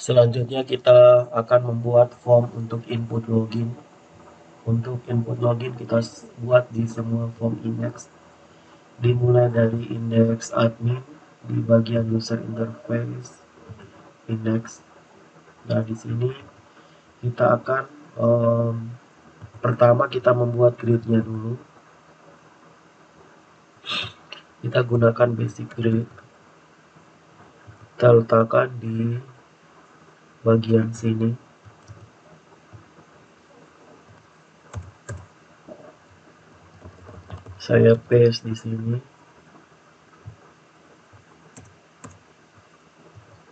Selanjutnya kita akan membuat form untuk input login. Untuk input login kita buat di semua form index, dimulai dari index admin di bagian user interface index. Nah, di sini kita akan pertama kita membuat grid-nya dulu. Kita gunakan basic grid. Kita letakkan di bagian sini. Saya paste di sini.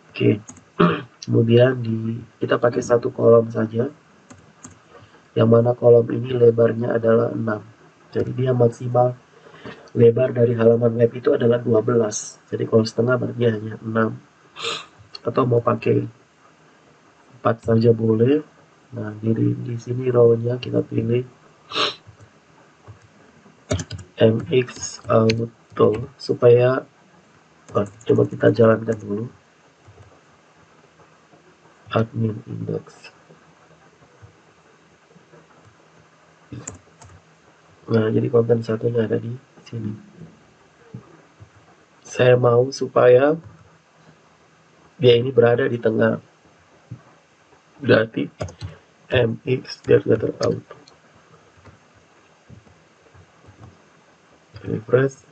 Oke. Kemudian kita pakai satu kolom saja. Yang mana kolom ini lebarnya adalah 6. Jadi dia maksimal lebar dari halaman web itu adalah 12. Jadi kalau setengah berarti hanya 6. Atau mau pakai 4 saja boleh. Nah, di sini row-nya kita pilih MX Auto supaya coba kita jalankan dulu admin index. Nah, jadi konten satunya ada di sini. Saya mau supaya dia ini berada di tengah. Berarti MX Gator Auto. Refresh.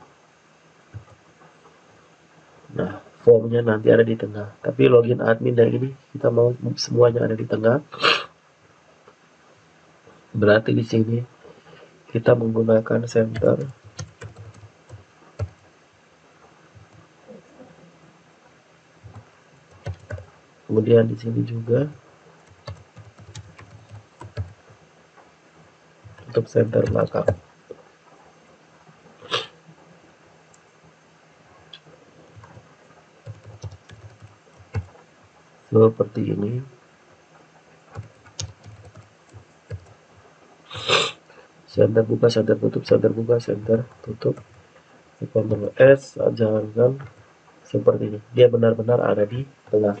Nah, formnya nanti ada di tengah. Tapi login admin yang ini kita mau semuanya ada di tengah. Berarti di sini kita menggunakan center. Kemudian di sini juga untuk center belakang. Seperti ini. Center buka, center tutup, center buka, center tutup. Ctrl S, jalankan seperti ini. Dia benar-benar ada di tengah.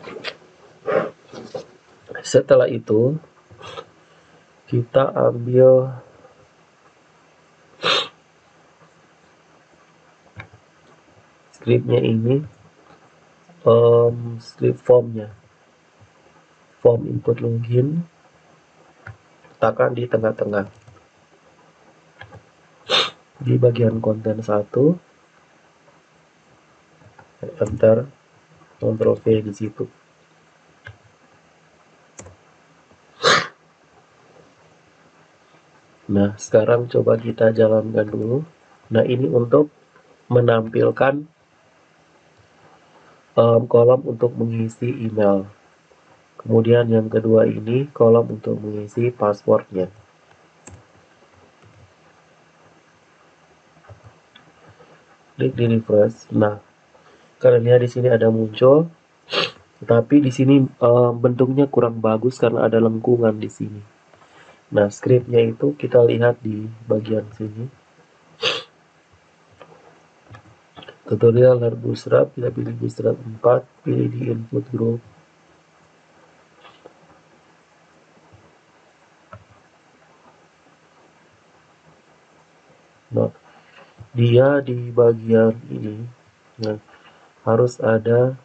Setelah itu kita ambil scriptnya ini, script formnya, form input login, letakkan di tengah-tengah di bagian konten 1. Enter, Ctrl V di situ. Nah, sekarang coba kita jalankan dulu. Nah, ini untuk menampilkan kolom untuk mengisi email. Kemudian yang kedua ini kolom untuk mengisi passwordnya. Klik di refresh. Nah, kalian lihat di sini ada muncul, tapi di sini bentuknya kurang bagus karena ada lengkungan di sini. Nah, scriptnya itu kita lihat di bagian sini. Tutorial dan Bootstrap, kita pilih Bootstrap 4, pilih di input group. Nah, dia di bagian ini, nah, harus ada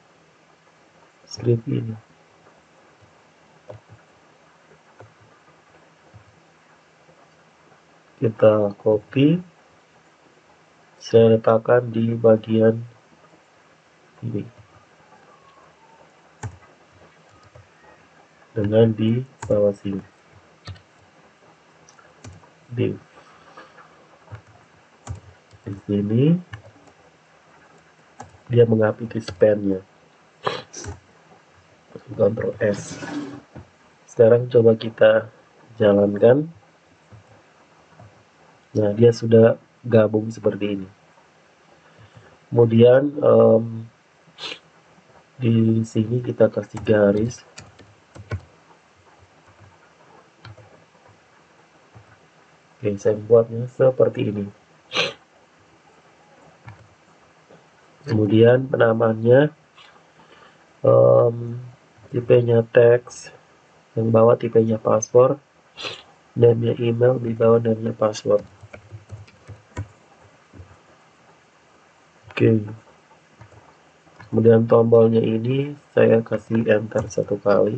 script ini. Kita copy, saya letakkan di bagian ini dengan di bawah sini. Div. Di sini dia mengapit span-nya. Ctrl S. Sekarang coba kita jalankan. Nah, dia sudah gabung seperti ini. Kemudian di sini kita kasih garis. Oke, saya buatnya seperti ini. Kemudian penamaannya tipenya teks, yang bawah tipenya password, name-nya email, di bawah name-nya password. Oke. Kemudian tombolnya ini saya kasih enter 1 kali.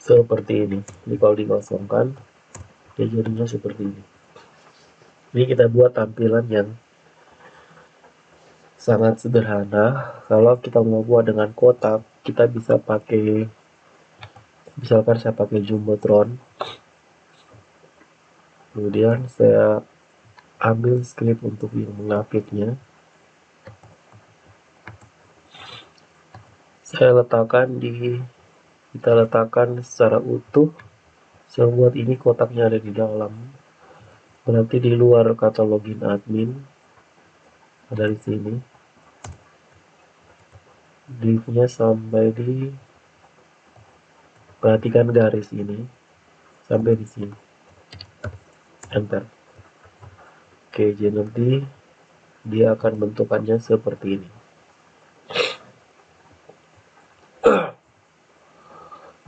Seperti ini. Jadi kalau dikosongkan, ya jadinya seperti ini. Ini kita buat tampilan yang sangat sederhana. Kalau kita mau buat dengan kotak, kita bisa pakai, misalkan saya pakai Jumbotron. Kemudian saya ambil script untuk yang mengapitnya. Kita letakkan secara utuh. Saya buat ini kotaknya ada di dalam. Berarti di luar kata login admin. Dari sini. Div-nya sampai di, perhatikan garis ini. Sampai di sini. Enter. Oke, jadi nanti dia akan bentukannya seperti ini.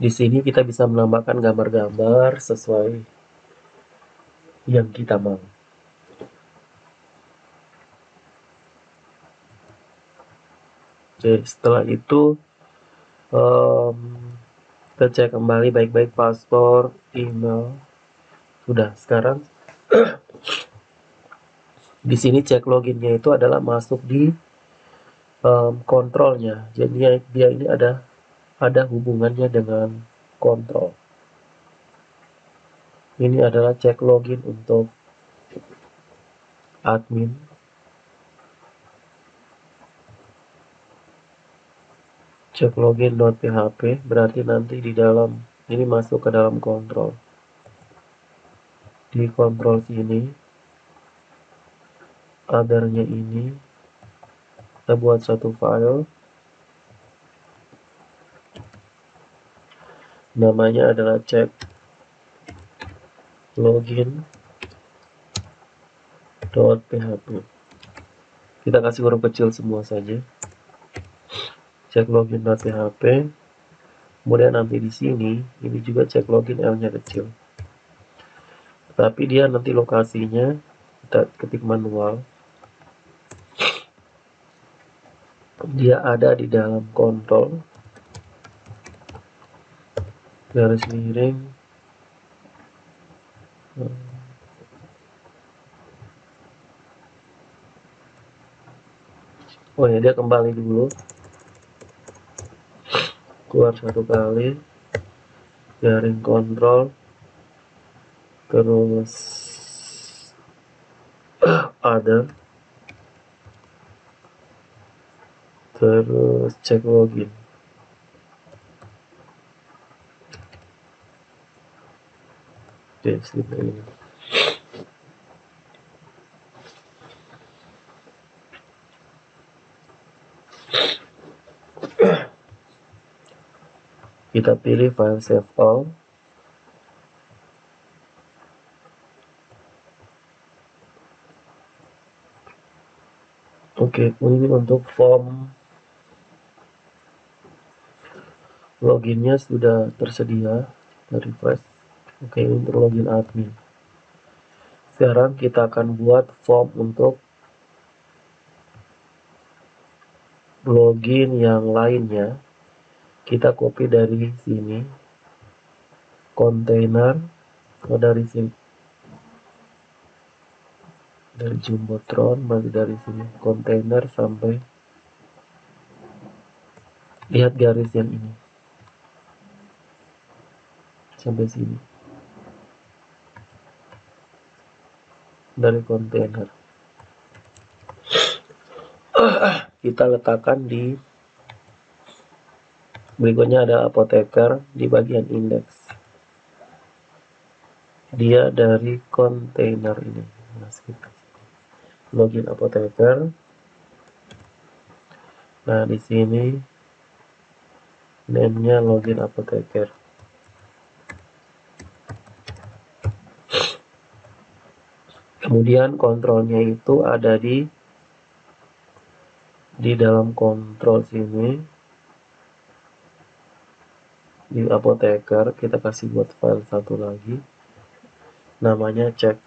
Di sini kita bisa menambahkan gambar-gambar sesuai yang kita mau. Oke, setelah itu kita cek kembali baik-baik password, email. Sudah, sekarang di sini cek loginnya itu adalah masuk di kontrolnya. Jadi dia ini ada hubungannya dengan kontrol. Ini adalah cek login untuk admin. Cek login.php berarti nanti di dalam ini masuk ke dalam kontrol. Di kontrol sini, othernya ini kita buat satu file. Namanya adalah cek login.php. Kita kasih huruf kecil semua saja. Cek login.php. Kemudian nanti di sini ini juga cek login L-nya kecil. Tapi dia nanti lokasinya kita ketik manual. Dia ada di dalam kontrol. Garis miring. Oh ya, dia kembali dulu. Keluar 1 kali. Garing kontrol. Terus other. Terus cek login. Oke, seperti ini. Kita pilih file save all. Oke, ini untuk form loginnya sudah tersedia. Kita refresh. Oke, untuk login admin. Sekarang kita akan buat form untuk login yang lainnya. Kita copy dari sini. Container. Dari sini. Dari Jumbotron, masih dari sini. Container sampai. Lihat garis yang ini. Sampai sini. Dari kontainer kita letakkan di berikutnya. Ada apoteker di bagian indeks, dia dari kontainer ini. Login apoteker. Nah, di sini name-nya login apoteker. Kemudian kontrolnya itu ada di di dalam kontrol sini di apoteker kita kasih buat file satu lagi namanya cek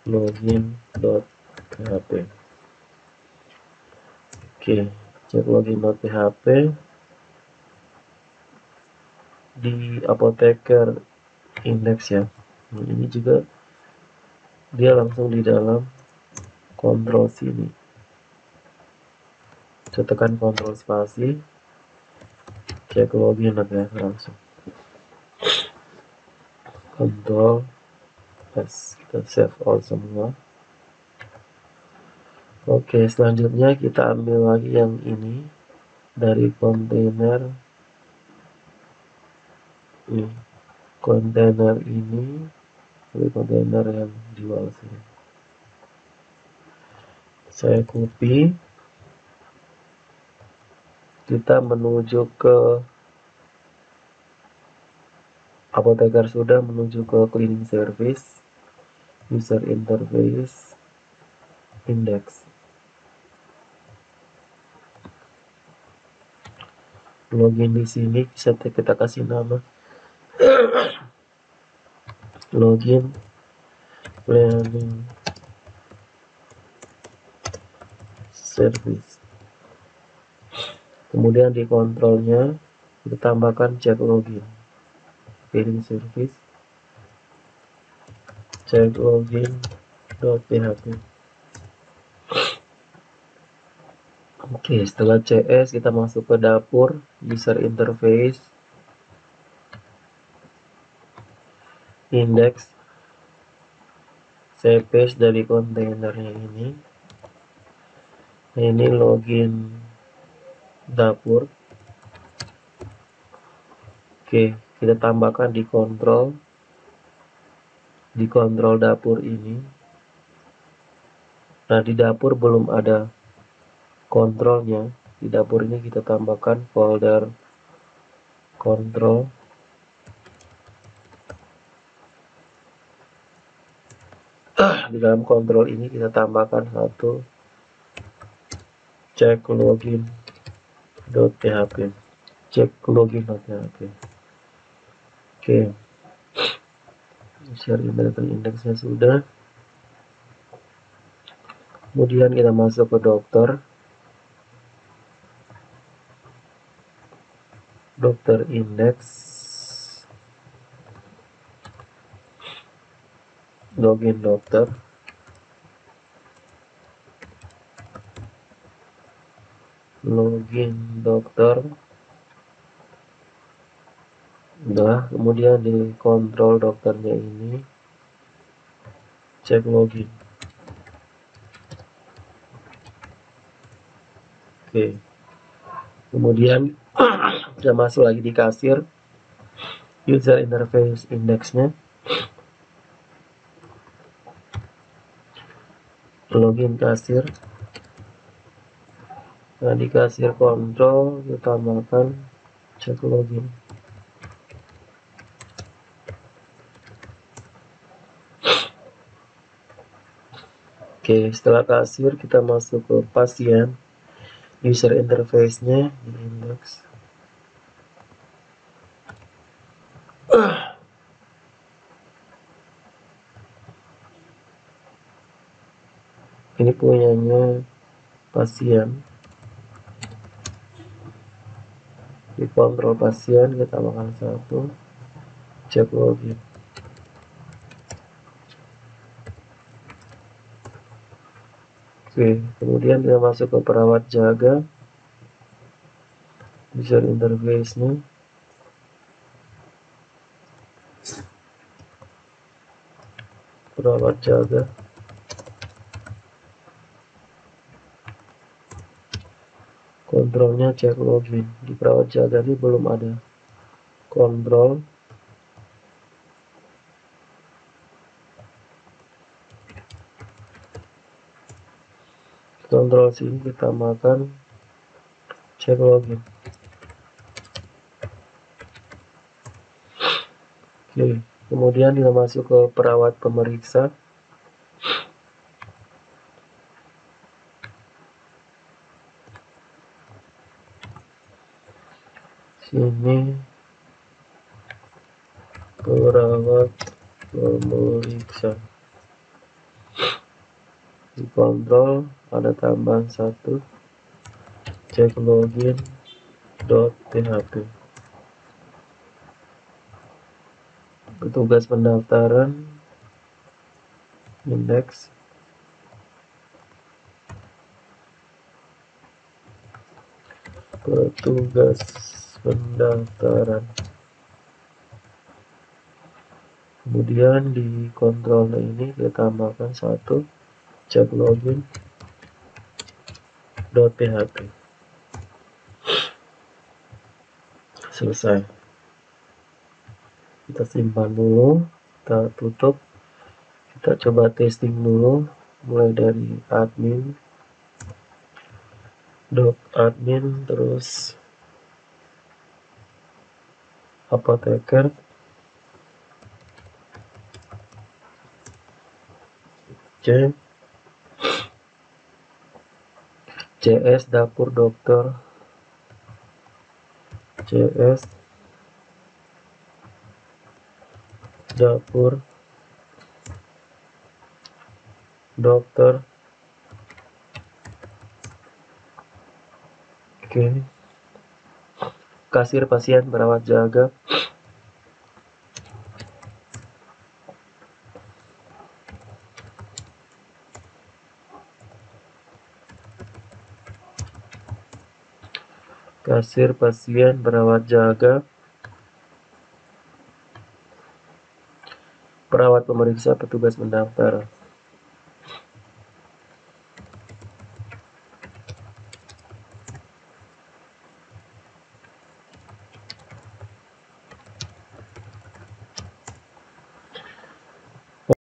login.php. Oke, cek login.php di apoteker index ya. Nah, ini juga dia langsung di dalam kontrol sini. Saya tekan kontrol spasi, cek login ya langsung. Kontrol S, kita save all semua. Oke, selanjutnya kita ambil lagi yang ini dari kontainer ini. Kontainer ini, dari kontainer yang jual sini. Saya copy. Kita menuju ke apoteker sudah menuju ke cleaning service, user interface, index. Login di sini bisa kita kasih nama login cleaning service. Kemudian di kontrolnya kita tambahkan cek login cleaning service cek login.php. Oke, setelah CS kita masuk ke dapur user interface, index, saya paste dari kontainernya ini. Ini login dapur. Oke, kita tambahkan di kontrol dapur ini. Nah, di dapur belum ada kontrolnya. Di dapur ini kita tambahkan folder kontrol. Di dalam kontrol ini kita tambahkan satu cek login.php. Cek login.php. Oke. Share email dan indeksnya sudah. Kemudian kita masuk ke dokter index, login dokter, udah. Kemudian di kontrol dokternya ini cek login. Oke, kemudian kita masuk lagi di kasir, user interface indexnya, login kasir. Nah, di kasir kontrol kita tambahkan cek login. Oke, setelah kasir kita masuk ke pasien, user interface-nya di index. Ini punyanya pasien. Di kontrol pasien kita tambahkan satu cek login. Oke, kemudian kita masuk ke perawat jaga, user interface-nya, perawat jaga. Kontrolnya cek login. Di perawat jaga ini belum ada kontrol. Kontrol sini kita tambahkan cek login. Oke, kemudian kita masuk ke perawat pemeriksa. Sini perawat pemeriksa. Di kontrol ada tambahan 1, cek login .php. Petugas pendaftaran, index, petugas pendaftaran. Kemudian di kontrol ini kita tambahkan 1, cek login .php. Selesai. Kita simpan dulu, kita tutup, kita coba testing dulu, mulai dari admin, admin, terus apoteker, CS dapur dokter, CS dapur dokter. Oke. Kasir pasien perawat jaga. Kasir pasien perawat jaga. Perawat pemeriksa petugas pendaftar.